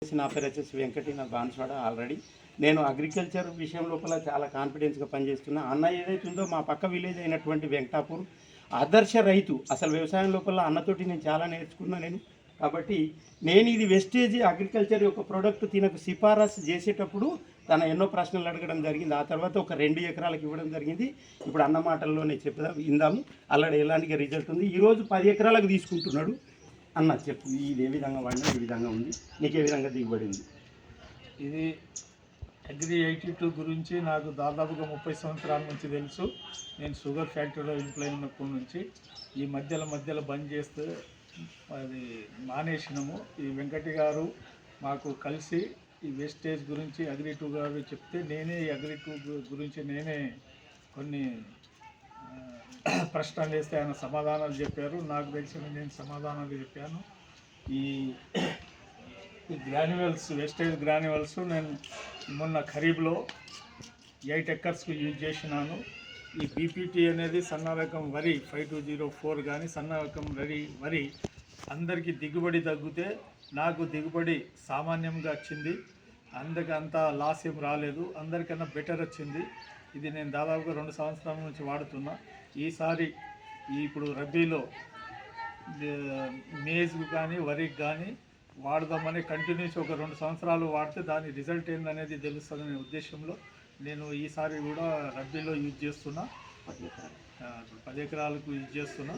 నా పేరు వచ్చేసి వెంకటి, నా బాన్స్వాడ. ఆల్రెడీ నేను అగ్రికల్చర్ విషయం లోపల చాలా కాన్ఫిడెన్స్గా పనిచేస్తున్నా. అన్న ఏదైతే ఉందో మా పక్క విలేజ్ అయినటువంటి వెంకటాపూర్ ఆదర్శ రైతు. అసలు వ్యవసాయం లోపల అన్నతోటి నేను చాలా నేర్చుకున్నా కాబట్టి నేను ఇది వెస్టేజ్ అగ్రికల్చర్ యొక్క ప్రోడక్ట్ తినకు సిఫారసు చేసేటప్పుడు తన ఎన్నో ప్రశ్నలు అడగడం జరిగింది. ఆ తర్వాత ఒక 2 ఎకరాలకు ఇవ్వడం జరిగింది. ఇప్పుడు అన్న మాటల్లోనే ఇందాము ఆల్రెడీ ఎలాంటి రిజల్ట్ ఉంది. ఈరోజు 10 ఎకరాలకు తీసుకుంటున్నాడు. అన్న చెప్పు, ఇది ఏ విధంగా వాడినా ఈ విధంగా ఉంది, నీకు ఏ విధంగా దిగుబడి ఉంది? ఇది అగ్రి 82 గురించి నాకు దాదాపుగా 30 సంవత్సరాల నుంచి తెలుసు. నేను షుగర్ ఫ్యాక్టరీలో ఎంప్లాయ్ ఉన్నప్పటి నుంచి ఈ మధ్యలో బంద్ చేస్తే అది మానేసినాము. ఈ వెంకటి గారు మాకు కలిసి ఈ వేస్టేజ్ గురించి అగ్రి 2 గారు చెప్తే నేనే ఈ అగ్రి 2 గురించి కొన్ని ప్రశ్నలు వేస్తే ఆయన సమాధానాలు చెప్పారు. నాకు తెలిసిన నేను సమాధానాలు చెప్పాను. ఈ గ్రాన్యువల్స్ వేస్టేజ్ గ్రాన్యువల్స్ నేను మొన్న ఖరీఫ్లో 8 ఎకర్స్కి యూజ్ చేసినాను. ఈ బీపీటీ అనేది సన్న రకం వరి 5204 కానీ సన్న రకం వరి అందరికీ దిగుబడి తగ్గితే నాకు దిగుబడి సామాన్యంగా వచ్చింది. అంత లాస్ ఏం రాలేదు, అందరికన్నా బెటర్ వచ్చింది. ఇది నేను దాదాపుగా 2 సంవత్సరాల నుంచి వాడుతున్నా. ఈసారి ఇప్పుడు రబీలో మేజ్కి కానీ వరికి కానీ వాడదామని కంటిన్యూస్ ఒక 2 సంవత్సరాలు వాడితే దాని రిజల్ట్ ఏందనేది తెలుస్తుందనే ఉద్దేశంలో నేను ఈసారి కూడా రబీలో యూజ్ చేస్తున్నా. 10 ఎకరాలకు యూజ్ చేస్తున్నా.